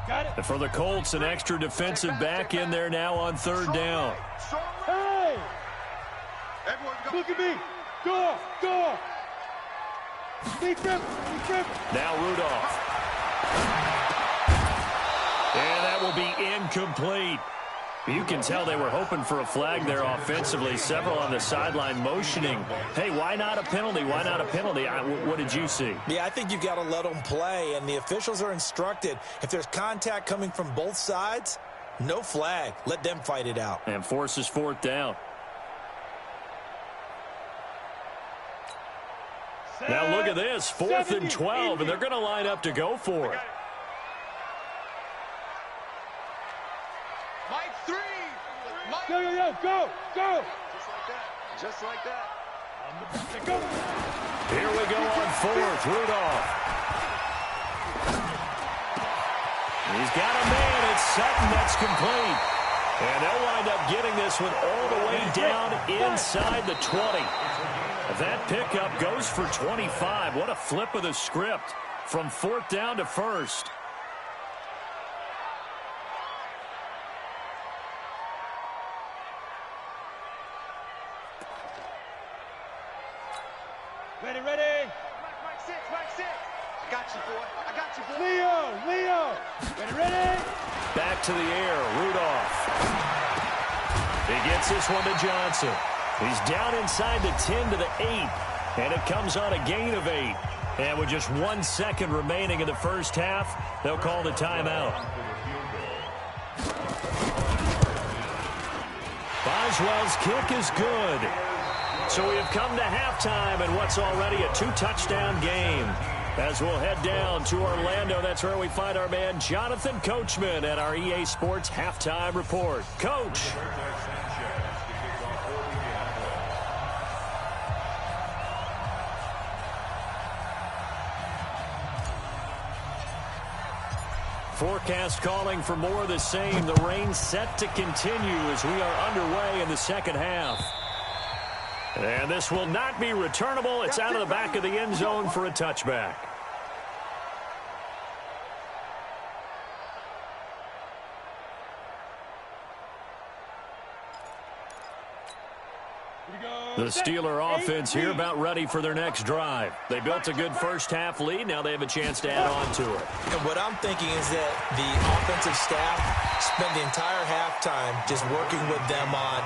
And for the Colts, an extra defensive back in there now on third down. Hey! Look at me! Go! Now Rudolph. And that will be incomplete. You can tell they were hoping for a flag there offensively. Several on the sideline motioning, hey, why not a penalty? Why not a penalty? What did you see? Yeah, I think you've got to let them play, and the officials are instructed. If there's contact coming from both sides, no flag. Let them fight it out. And forces fourth down. Now look at this, 4th and 12, and they're going to line up to go for it. Go! Just like that. Here we go on 4th, Rudolph. He's got a man, it's Sutton, that's complete. And they'll wind up getting this one all the way down inside the 20. That pickup goes for 25. What a flip of the script from 4th down to 1st. Ready. Mike six. I got you, boy. Leo. Ready. Back to the air, Rudolph. He gets this one to Johnson. He's down inside the 10 to the 8, and it comes on a gain of 8. And with just 1 second remaining in the first half, they'll call the timeout. Boswell's kick is good. So we have come to halftime in what's already a 2-touchdown game. As we'll head down to Orlando, that's where we find our man Jonathan Coachman at our EA Sports Halftime Report. Coach. Forecast calling for more of the same. The rain set to continue as we are underway in the second half. And this will not be returnable. It's out of the back of the end zone for a touchback. The Steeler offense here about ready for their next drive. They built a good first-half lead. Now they have a chance to add on to it. And what I'm thinking is that the offensive staff spent the entire halftime just working with them on,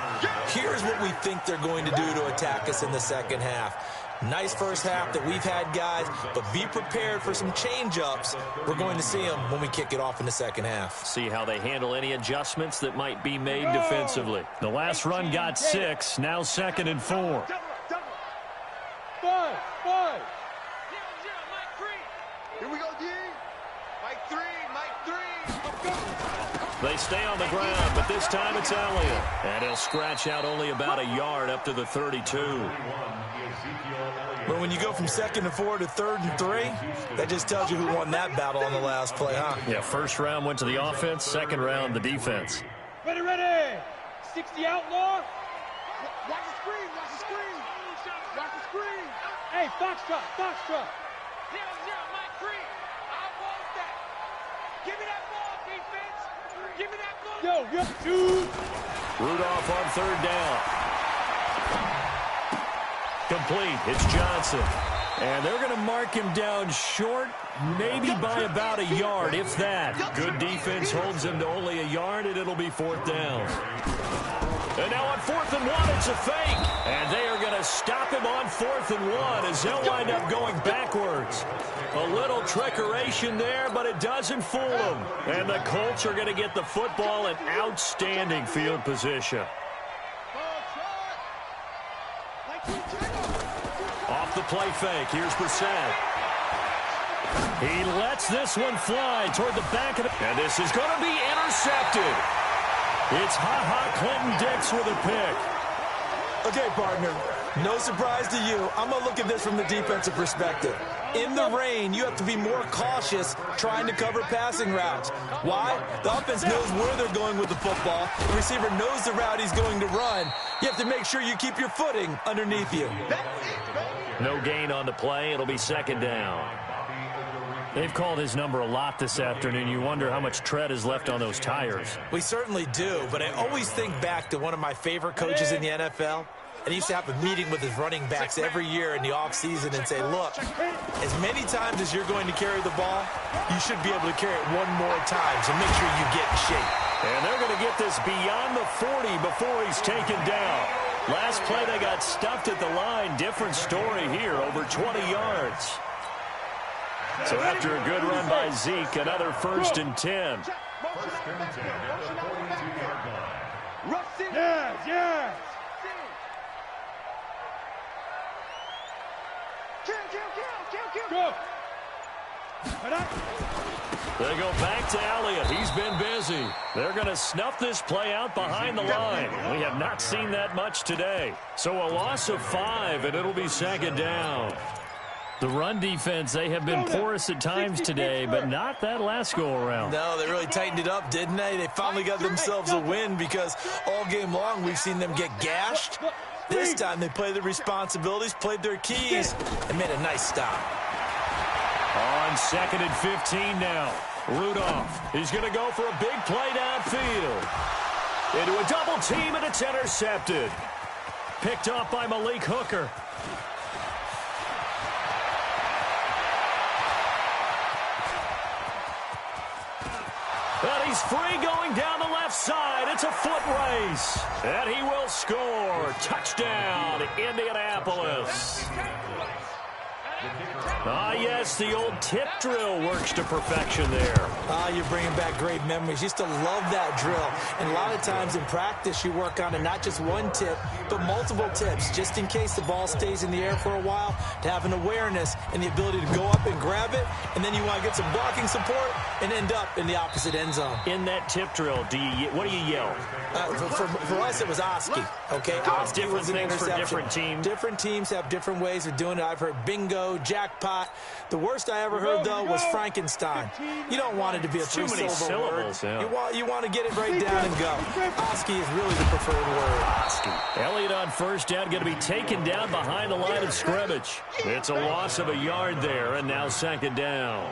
here's what we think they're going to do to attack us in the second half. Nice first half that we've had, guys, but be prepared for some change-ups. We're going to see them when we kick it off in the second half. See how they handle any adjustments that might be made defensively. The last run got 6, now 2nd and 4. Five. Here we go, D. Mike 3. They stay on the ground, but this time it's Elliott. And he'll scratch out only about a yard up to the 32. But when you go from 2nd and 4 to 3rd and 3, that just tells you who won that battle on the last play, huh? Yeah, first round went to the offense, second round the defense. Ready. 60 outlaw. Watch the screen. Hey, Foxtrot. 0-0, Mike 3. I want that. Give me that ball, defense. Give me that ball. Yo, 2. Rudolph on 3rd down. Complete. It's Johnson. And they're going to mark him down short, maybe by about a yard, if that. Good defense holds him to only a yard, and it'll be 4th down. And now on 4th and 1, it's a fake. And they are going to stop him on 4th and 1 as they'll wind up going backwards. A little trickeration there, but it doesn't fool them. And the Colts are going to get the football in outstanding field position. Off the play fake, here's Brissett. He lets this one fly toward the back of the... And this is going to be intercepted. It's Clinton Dix with a pick. Okay, partner, no surprise to you. I'm going to look at this from the defensive perspective. In the rain, you have to be more cautious trying to cover passing routes. Why? The offense knows where they're going with the football. The receiver knows the route he's going to run. You have to make sure you keep your footing underneath you. No gain on the play. It'll be 2nd down. They've called his number a lot this afternoon. You wonder how much tread is left on those tires. We certainly do, but I always think back to one of my favorite coaches in the NFL. And he used to have a meeting with his running backs every year in the offseason and say, look, as many times as you're going to carry the ball, you should be able to carry it one more time, so make sure you get in shape. And they're going to get this beyond the 40 before he's taken down. Last play, they got stuffed at the line. Different story here, over 20 yards. So after a good run by Zeke, another 1st and 10. Yes, yes. Go. They go back to Elliott. He's been busy. They're going to snuff this play out behind the line. We have not seen that much today. So a loss of 5, and it'll be 2nd down. The run defense, they have been porous at times today, but not that last go-around. No, they really tightened it up, didn't they? They finally got themselves a win because all game long we've seen them get gashed. This time they played their responsibilities, played their keys, and made a nice stop. On 2nd and 15 now. Rudolph, he's going to go for a big play downfield. Into a double team, and it's intercepted. Picked off by Malik Hooker. And he's free going down the left side. It's a foot race. And he will score. Touchdown, Indianapolis. Ah, yes, the old tip drill works to perfection there. You're bringing back great memories. Used to love that drill. And a lot of times in practice, you work on it, not just one tip, but multiple tips, just in case the ball stays in the air for a while, to have an awareness and the ability to go up and grab it, and then you want to get some blocking support and end up in the opposite end zone. In that tip drill, what do you yell? For us, it was Oski, okay? Oski different was an things for interception. different teams. Different teams have different ways of doing it. I've heard bingo, jackpot. The worst I ever heard, though, was Frankenstein. You don't want it to be a three-syllable word. Yeah. You want to get it right down and go. Oski is really the preferred word. Oski. Elliott on 1st down, going to be taken down behind the line of scrimmage. It's a loss of a yard there, and now 2nd down.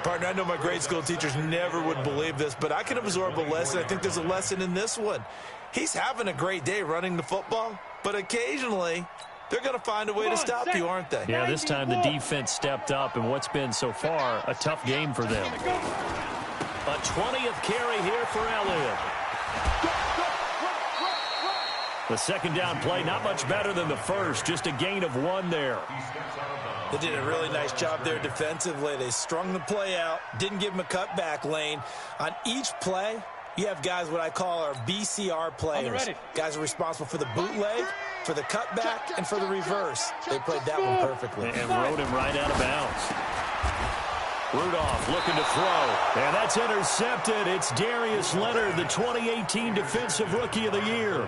Partner, I know my grade school teachers never would believe this, but I can absorb a lesson. I think there's a lesson in this one. He's having a great day running the football, but occasionally they're going to find a way to stop you, aren't they? Yeah, this time the defense stepped up, and what's been so far a tough game for them. A 20th carry here for Elliott. The 2nd down play, not much better than the first, just a gain of 1 there. They did a really nice job there defensively. They strung the play out, didn't give him a cutback lane. On each play, you have guys what I call our BCR players. Guys are responsible for the bootleg, for the cutback, and for the reverse. They played that one perfectly. And rode him right out of bounds. Rudolph looking to throw. And that's intercepted. It's Darius Leonard, the 2018 Defensive Rookie of the Year.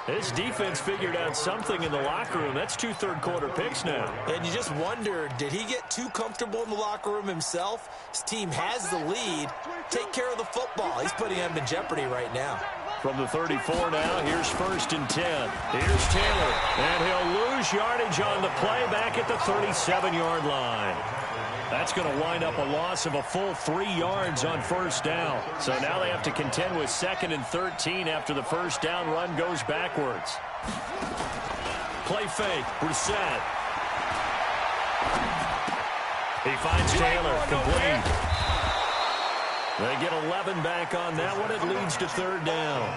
This defense figured out something in the locker room. That's 2 third-quarter picks now. And you just wonder, did he get too comfortable in the locker room himself? His team has the lead. Take care of the football. He's putting him in jeopardy right now. From the 34 now, here's 1st and 10. Here's Taylor. And he'll lose yardage on the play back at the 37-yard line. That's going to wind up a loss of a full 3 yards on 1st down. So now they have to contend with 2nd and 13 after the 1st down run goes backwards. Play fake. Brissett. He finds Taylor. Complete. They get 11 back on that one. It leads to 3rd down.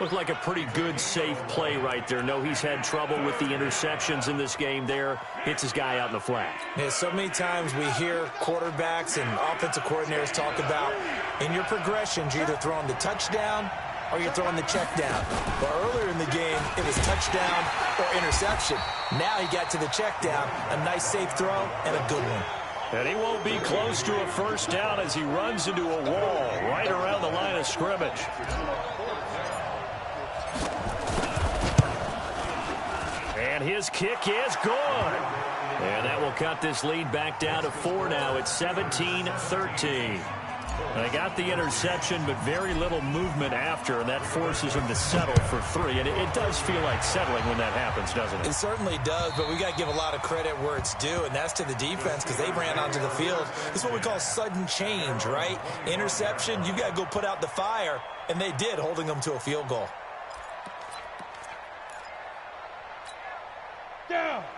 Looked like a pretty good, safe play right there. No, he's had trouble with the interceptions in this game there. Hits his guy out in the flat. Yeah, so many times we hear quarterbacks and offensive coordinators talk about in your progressions, you're either throwing the touchdown or you're throwing the check down. But earlier in the game, it was touchdown or interception. Now he got to the check down, a nice safe throw, and a good one. And he won't be close to a 1st down as he runs into a wall right around the line of scrimmage. And his kick is good. And that will cut this lead back down to 4 now. It's 17-13. They got the interception, but very little movement after, and that forces them to settle for 3. And it does feel like settling when that happens, doesn't it? It certainly does, but we got to give a lot of credit where it's due, and that's to the defense because they ran onto the field. It's what we call sudden change, right? Interception, you got to go put out the fire, and they did, holding them to a field goal.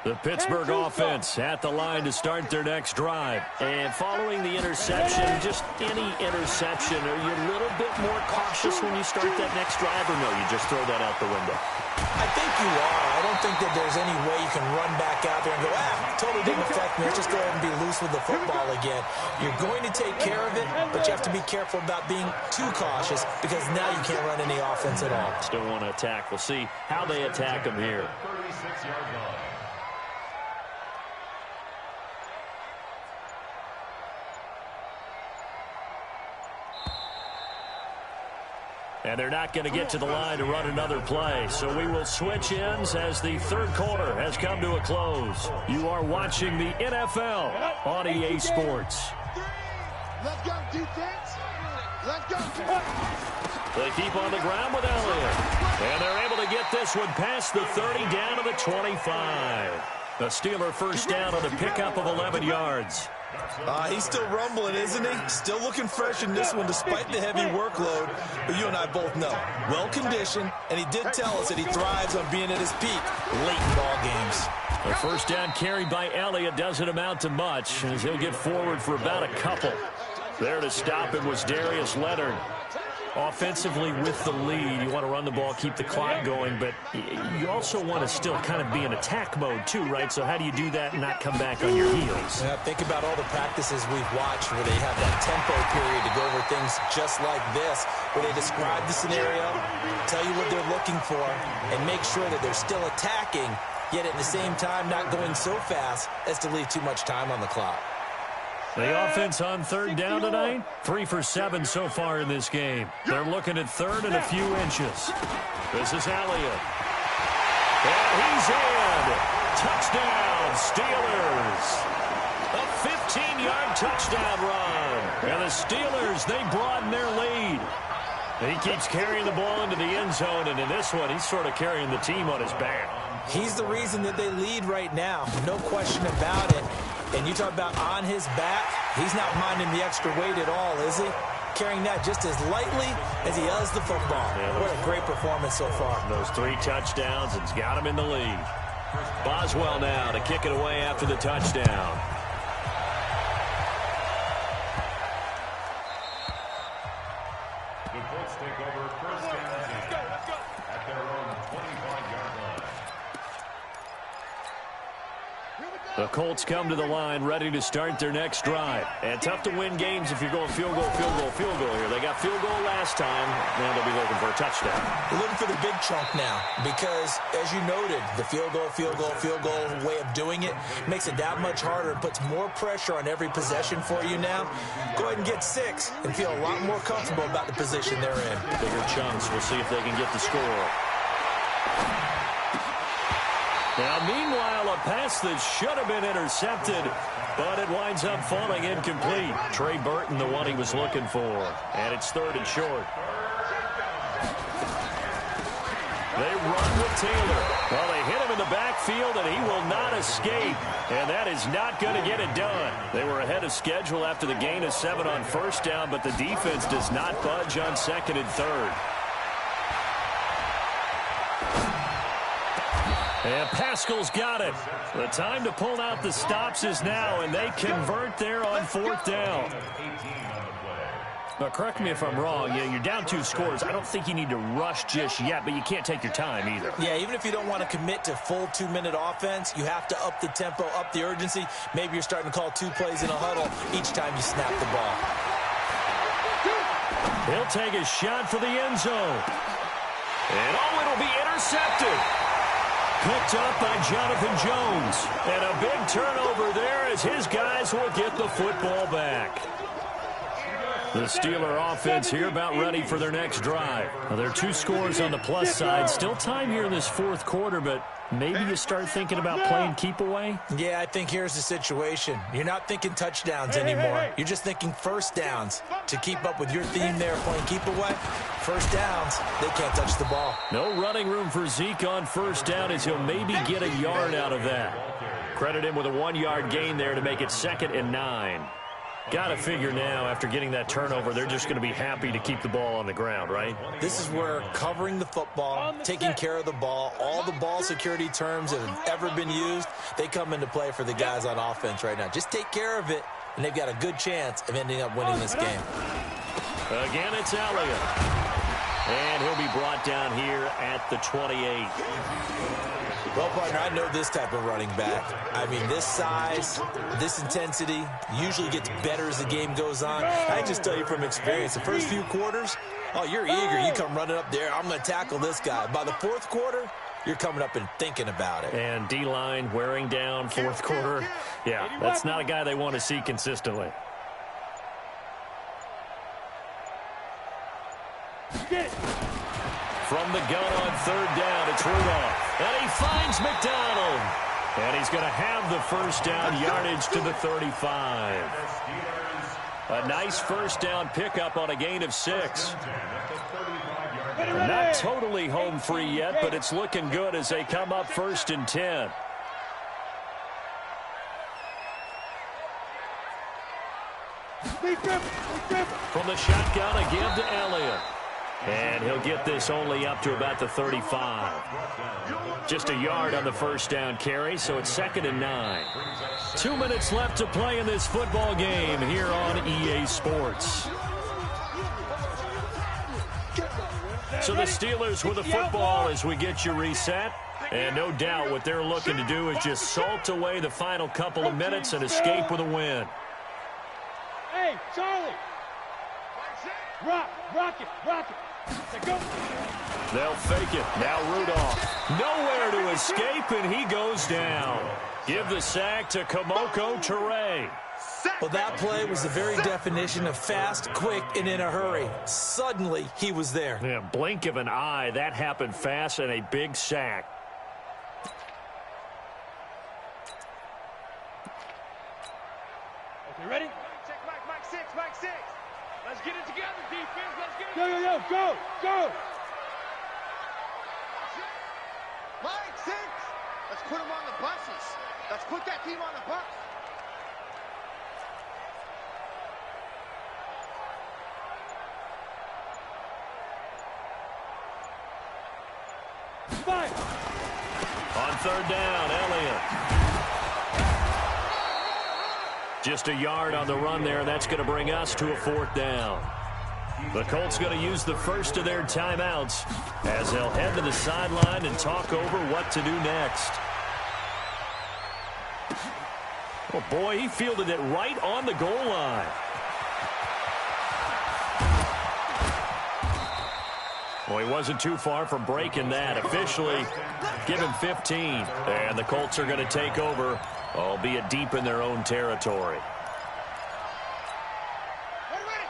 The Pittsburgh offense at the line to start their next drive. And following the interception, just any interception, are you a little bit more cautious when you start that next drive, or no, you just throw that out the window? I think you are. I don't think that there's any way you can run back out there and go, totally didn't affect me. Let's just go ahead and be loose with the football again. You're going to take care of it, but you have to be careful about being too cautious because now you can't run any offense at all. Still want to attack. We'll see how they attack them here. 36-yard line. And they're not going to get to the line to run another play. So we will switch ends as the third quarter has come to a close. You are watching the NFL on EA Sports. Let's go, defense. Let's go. They keep on the ground with Elliott. And they're able to get this one past the 30 down to the 25. The Steeler first down on a pickup of 11 yards. He's still rumbling, isn't he? Still looking fresh in this one despite the heavy workload. But you and I both know, well-conditioned, and he did tell us that he thrives on being at his peak late in ball games. The first down carried by Elliott doesn't amount to much, as he'll get forward for about a couple. There to stop him was Darius Leonard. Offensively with the lead, you want to run the ball, keep the clock going, but you also want to still kind of be in attack mode too, right? So how do you do that and not come back on your heels? Yeah, think about all the practices we've watched where they have that tempo period to go over things just like this, where they describe the scenario, tell you what they're looking for, and make sure that they're still attacking, yet at the same time not going so fast as to leave too much time on the clock. The offense on third down tonight, 3 for 7 so far in this game. They're looking at third and a few inches. This is Elliott. And he's in. Touchdown, Steelers. A 15-yard touchdown run. And the Steelers, they broaden their lead. And he keeps carrying the ball into the end zone, and in this one, he's sort of carrying the team on his back. He's the reason that they lead right now, no question about it. And you talk about on his back, he's not minding the extra weight at all, is he? Carrying that just as lightly as he does the football. Yeah, what a great performance so far. Those 3 touchdowns, it's got him in the lead. Boswell now to kick it away after the touchdown. The Colts take over first and 10 at their own 25-yard line. The Colts come to the line ready to start their next drive. And tough to win games if you're going field goal, field goal, field goal here. They got field goal last time. Now they'll be looking for a touchdown. They're looking for the big chunk now because, as you noted, the field goal, field goal, field goal way of doing it makes it that much harder and puts more pressure on every possession for you now. Go ahead and get 6 and feel a lot more comfortable about the position they're in. Bigger chunks. We'll see if they can get the score. Now, meanwhile, a pass that should have been intercepted, but it winds up falling incomplete. Trey Burton, the one he was looking for. And it's 3rd and short. They run with Taylor. Well, they hit him in the backfield, and he will not escape. And that is not going to get it done. They were ahead of schedule after the gain of 7 on first down, but the defense does not budge on 2nd and 3rd. And Pascal's got it. The time to pull out the stops is now, and they convert there on 4th down. Now, correct me if I'm wrong. Yeah, you're down 2 scores. I don't think you need to rush just yet, but you can't take your time either. Yeah, even if you don't want to commit to full 2-minute offense, you have to up the tempo, up the urgency. Maybe you're starting to call 2 plays in a huddle each time you snap the ball. He'll take a shot for the end zone. And, oh, it'll be intercepted. Picked up by Jonathan Jones. And a big turnover there as his guys will get the football back. The Steeler offense here about ready for their next drive. Now, there are 2 scores on the plus side. Still time here in this fourth quarter, but maybe you start thinking about playing keep away? Yeah, I think here's the situation. You're not thinking touchdowns anymore. You're just thinking first downs. To keep up with your theme there, playing keep away, first downs, they can't touch the ball. No running room for Zeke on first down as he'll maybe get a yard out of that. Credit him with a 1-yard gain there to make it 2nd and 9. Got to figure now, after getting that turnover, they're just going to be happy to keep the ball on the ground, right? This is where covering the football, taking care of the ball, all the ball security terms that have ever been used, they come into play for the guys on offense right now. Just take care of it, and they've got a good chance of ending up winning this game. Again, it's Elliott. And he'll be brought down here at the 28. Well, partner, I know this type of running back. I mean, this size, this intensity usually gets better as the game goes on. I just tell you from experience, the first few quarters, oh, you're eager. You come running up there, I'm going to tackle this guy. By the fourth quarter, you're coming up and thinking about it. And D-line wearing down fourth quarter. Yeah, that's not a guy they want to see consistently. From the gun on 3rd down, it's Rudolph. And he finds McDonald. And he's going to have the first down, yardage to the 35. A nice first down pickup on a gain of 6. Not totally home free yet, but it's looking good as they come up 1st and 10. From the shotgun again to Elliott. And he'll get this only up to about the 35. Just a yard on the first down carry, so it's 2nd and 9. 2 minutes left to play in this football game here on EA Sports. So the Steelers with the football as we get you reset. And no doubt what they're looking to do is just salt away the final couple of minutes and escape with a win. Hey, Charlie! Rock it! Go. They'll fake it. Now Rudolph. Nowhere to escape, and he goes down. Give the sack to Kamoko Toure. Well, that play was the very definition of fast, quick, and in a hurry. Suddenly, he was there. Yeah, blink of an eye. That happened fast and a big sack. Okay, ready? Check Mike 6. Let's get it together, defense. Let's get it. Go. Mike 6. Let's put him on the buses. Let's put that team on the bus. Five. On 3rd down, Elliott. Just a yard on the run there. That's going to bring us to a 4th down. The Colts going to use the first of their timeouts as they'll head to the sideline and talk over what to do next. Oh, boy, he fielded it right on the goal line. Well, he wasn't too far from breaking that. Officially, give him 15. And the Colts are going to take over, albeit deep in their own territory.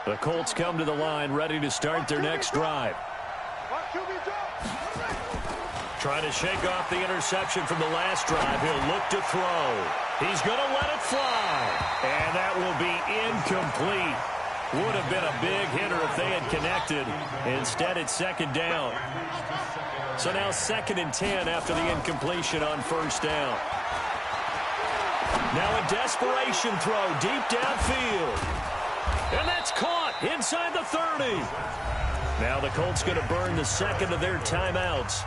The Colts come to the line ready to start their next drive. Trying to shake off the interception from the last drive. He'll look to throw. He's going to let it fly. And that will be incomplete. Would have been a big hitter if they had connected. Instead, it's 2nd down. So now 2nd and 10 after the incompletion on 1st down. Now a desperation throw deep downfield. And that's caught inside the 30. Now the Colts going to burn the 2nd of their timeouts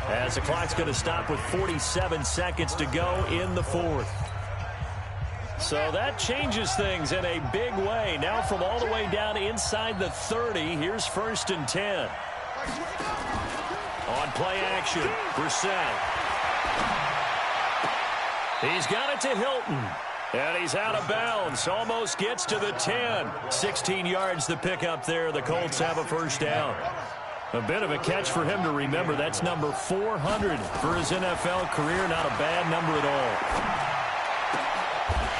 as the clock's going to stop with 47 seconds to go in the 4th. So that changes things in a big way. Now from all the way down inside the 30, here's 1st and 10. On play action, Brissett. He's got it to Hilton. And he's out of bounds. Almost gets to the 10. 16 yards to pick up there. The Colts have a 1st down. A bit of a catch for him to remember. That's number 400 for his NFL career. Not a bad number at all.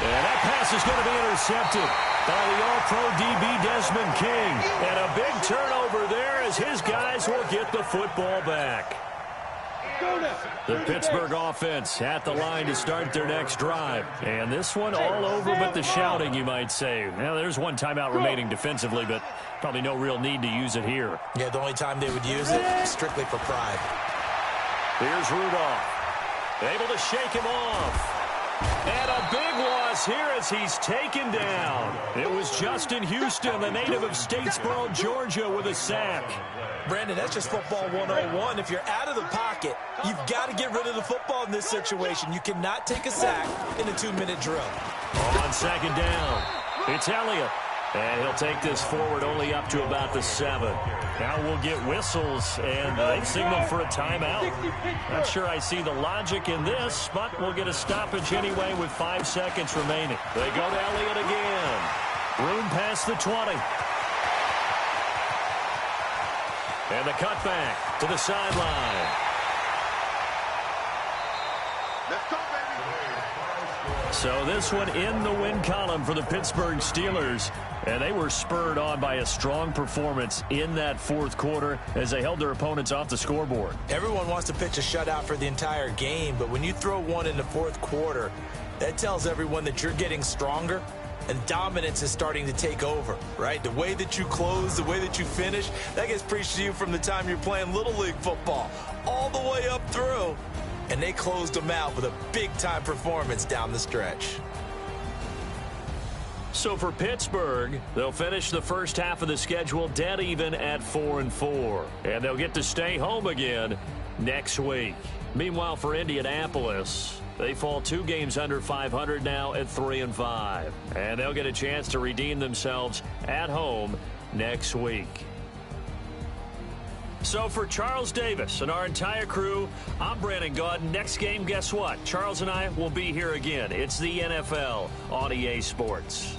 And that pass is going to be intercepted. by the All-Pro DB Desmond King. And a big turnover there as his guys will get the football back. The Pittsburgh offense at the line to start their next drive. And this one all over but the shouting, you might say. Now, there's one timeout remaining defensively, but probably no real need to use it here. Yeah, the only time they would use it is strictly for pride. Here's Rudolph. Able to shake him off. And a big loss here as he's taken down. It was Justin Houston, the native of Statesboro, Georgia, with a sack. Brandon, that's just football 101. If you're out of the pocket, you've got to get rid of the football in this situation. You cannot take a sack in a 2-minute drill. On second down, it's Elliott. And he'll take this forward only up to about the 7. Now we'll get whistles, and they signal for a timeout. Not sure I see the logic in this, but we'll get a stoppage anyway with 5 seconds remaining. They go to Elliott again. Room past the 20. And the cutback to the sideline. Let's go, baby. So this one in the win column for the Pittsburgh Steelers. And they were spurred on by a strong performance in that fourth quarter as they held their opponents off the scoreboard. Everyone wants to pitch a shutout for the entire game, but when you throw one in the fourth quarter, that tells everyone that you're getting stronger and dominance is starting to take over, right? The way that you close, the way that you finish, that gets preached to you from the time you're playing Little League football all the way up through. And they closed them out with a big-time performance down the stretch. So for Pittsburgh, they'll finish the first half of the schedule dead even at 4-4. And they'll get to stay home again next week. Meanwhile, for Indianapolis, they fall 2 games under 500 now at 3-5. And they'll get a chance to redeem themselves at home next week. So for Charles Davis and our entire crew, I'm Brandon Gaudin. Next game, guess what? Charles and I will be here again. It's the NFL on EA Sports.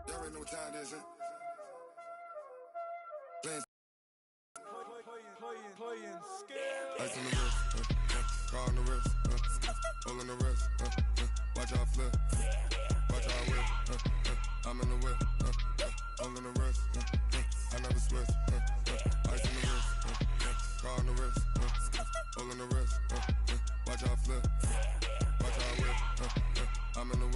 Y'all already know what time it is, huh? Playing ice on the wrist, car on the wrist, hole in the wrist, watch out flip, watch out whip, I'm in the whip, hole in the wrist, I never switch, ice on the wrist, car on the wrist, hole in the wrist, watch out flip, watch out whip, I'm in the